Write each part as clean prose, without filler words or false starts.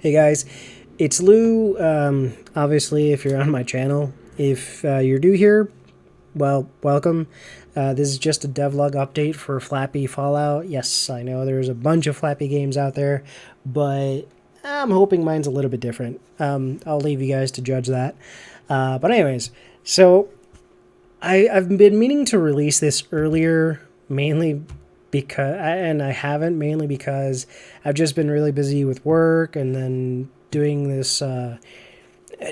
Hey guys, it's Lou. Obviously, if you're on my channel, if you're new here, well, welcome. This is just a devlog update for Flappy Fallout. Yes, I know there's a bunch of Flappy games out there, but I'm hoping mine's a little bit different. I'll leave you guys to judge that. But anyways, so I've been meaning to release this earlier, mainly because, and I haven't, mainly because I've just been really busy with work and then doing this,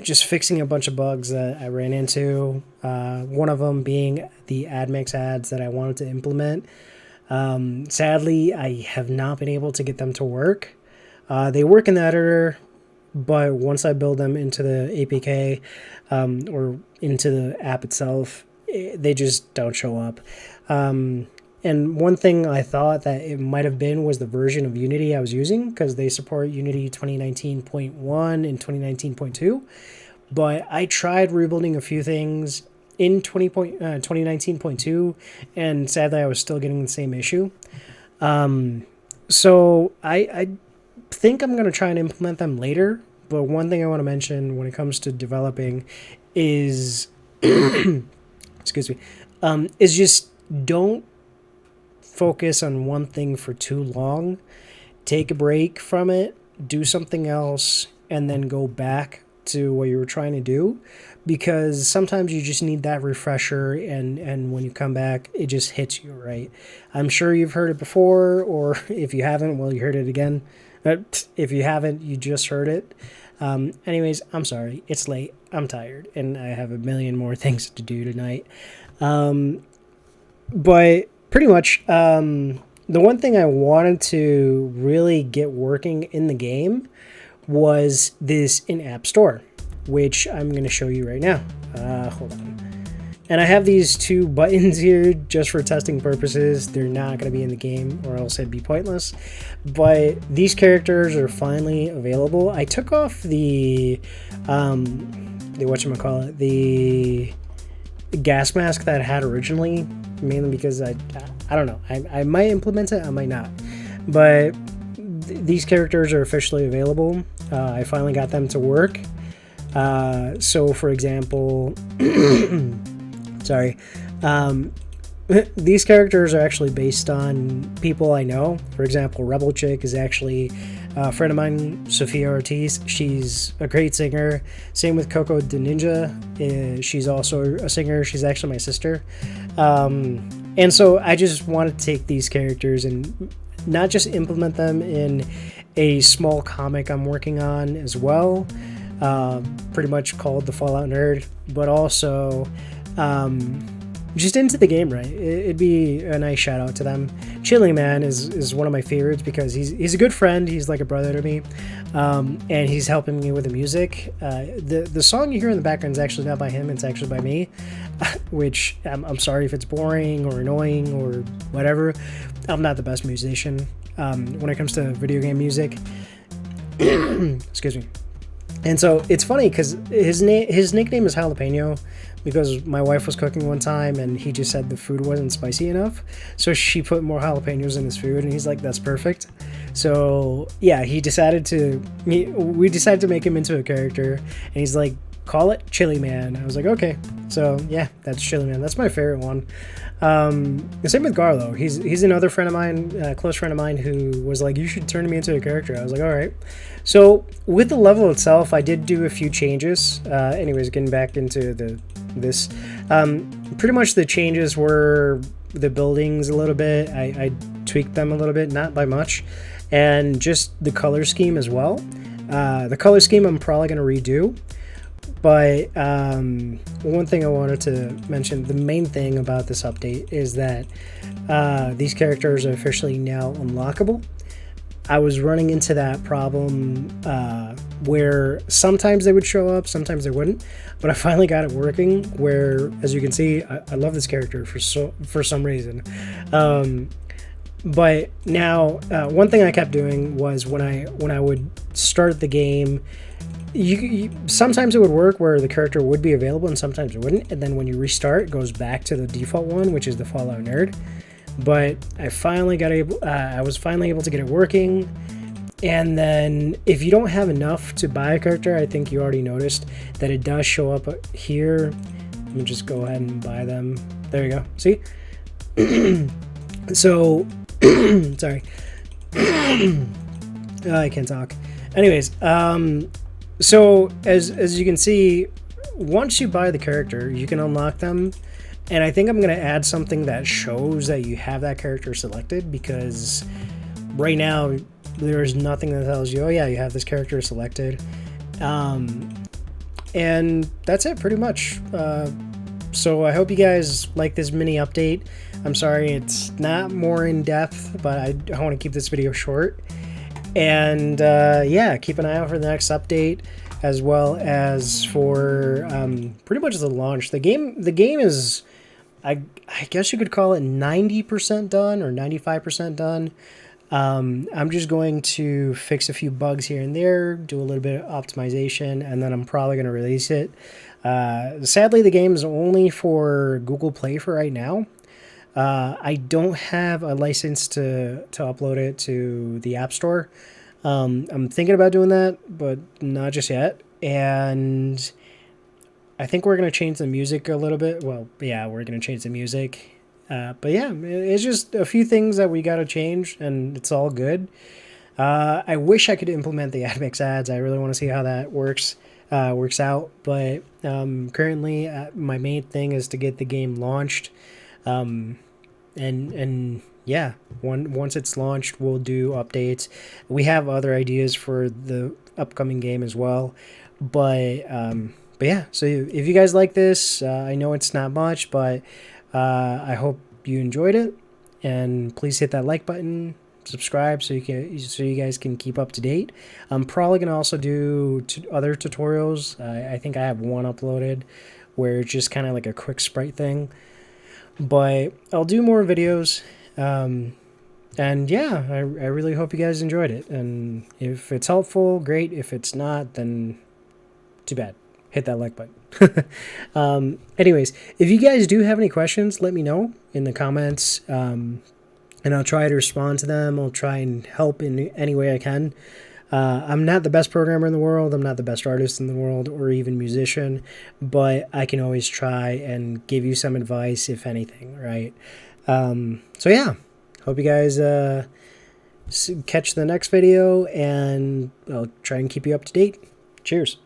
just fixing a bunch of bugs that I ran into. One of them being the AdMix ads that I wanted to implement. Sadly, I have not been able to get them to work. They work in the editor, but once I build them into the APK or into the app itself, they just don't show up. And one thing I thought that it might have been was the version of Unity I was using, because they support Unity 2019.1 and 2019.2. But I tried rebuilding a few things in 2019.2, and sadly I was still getting the same issue. So I think I'm going to try and implement them later. But one thing I want to mention when it comes to developing is, excuse me, is just don't focus on one thing for too long. Take a break from it, do something else, and then go back to what you were trying to do, because sometimes you just need that refresher, and when you come back it just hits you, right? I'm sure you've heard it before, or if you haven't, well, you heard it again. But if you haven't, you just heard it. Anyways, I'm sorry, it's late, I'm tired, and I have a million more things to do tonight. But pretty much, the one thing I wanted to really get working in the game was this in-app store, which I'm going to show you right now. Hold on. And I have these two buttons here just for testing purposes. They're not going to be in the game, or else it'd be pointless. But these characters are finally available. I took off the whatchamacallit, the gas mask that I had originally, mainly because I don't know. I might implement it, I might not. But these characters are officially available. I finally got them to work. So for example, sorry, these characters are actually based on people I know. For example, Rebel Chick is actually a friend of mine, Sophia Ortiz. She's a great singer. Same with Coco the Ninja. She's also a singer. She's actually my sister. And so I just want to take these characters and not just implement them in a small comic I'm working on as well, pretty much called The Fallout Nerd, but also just into the game, right? It'd be a nice shout out to them. Chili Man is one of my favorites because he's a good friend. He's like a brother to me, and he's helping me with the music. The song you hear in the background is actually not by him; it's actually by me. Which I'm sorry if it's boring or annoying or whatever. I'm not the best musician when it comes to video game music. Excuse me. And so it's funny because his nickname is Jalapeno, because my wife was cooking one time and he just said the food wasn't spicy enough, so she put more jalapenos in his food, and he's like, that's perfect. So yeah, we decided to make him into a character, and he's like, call it Chili Man. I was like, okay. So yeah, that's Chili Man. That's my favorite one. The same with Garlo. He's another friend of mine, close friend of mine, who was like, you should turn me into a character. I was like, all right. So with the level itself, I did do a few changes. Anyways, getting back into this, pretty much the changes were the buildings a little bit. I tweaked them a little bit, not by much, and just the color scheme as well. The color scheme I'm probably going to redo. But one thing I wanted to mention, the main thing about this update is that these characters are officially now unlockable. I was running into that problem where sometimes they would show up, sometimes they wouldn't, but I finally got it working where, as you can see, I love this character for some reason. But now, one thing I kept doing was when I would start the game, sometimes it would work where the character would be available and sometimes it wouldn't, and then when you restart, it goes back to the default one, which is the Fallout Nerd. But I was finally able to get it working, And then if you don't have enough to buy a character, I think you already noticed that it does show up here. Let me just go ahead and buy them. There you go. See? So, sorry. I can't talk. Anyways, so as you can see, once you buy the character, you can unlock them. And I think I'm going to add something that shows that you have that character selected, because right now there's nothing that tells you, oh yeah, you have this character selected. And that's it pretty much. So I hope you guys like this mini update. I'm sorry it's not more in depth, but I want to keep this video short. And yeah, keep an eye out for the next update, as well as for pretty much the launch. The game is, I guess you could call it 90% done or 95% done. I'm just going to fix a few bugs here and there, do a little bit of optimization, and then I'm probably going to release it. Sadly, the game is only for Google Play for right now. I don't have a license to upload it to the App Store. I'm thinking about doing that, but not just yet. And I think we're going to change the music a little bit. Well, yeah, we're going to change the music. But yeah, it's just a few things that we got to change, and it's all good. I wish I could implement the AdMix ads. I really want to see how that works out. But currently, my main thing is to get the game launched. And yeah, once it's launched, we'll do updates. We have other ideas for the upcoming game as well. But yeah, so if you guys like this, I know it's not much, but I hope you enjoyed it, and please hit that like button, subscribe so you guys can keep up to date. I'm probably gonna also do other tutorials. I think I have one uploaded where it's just kind of like a quick sprite thing, but I'll do more videos. And yeah, I really hope you guys enjoyed it, and if it's helpful, great. If it's not, then too bad. Hit that like button. Anyways, if you guys do have any questions, let me know in the comments, and I'll try to respond to them. I'll try and help in any way I can. I'm not the best programmer in the world. I'm not the best artist in the world, or even musician, but I can always try and give you some advice, if anything, right? So yeah, hope you guys catch the next video, and I'll try and keep you up to date. Cheers.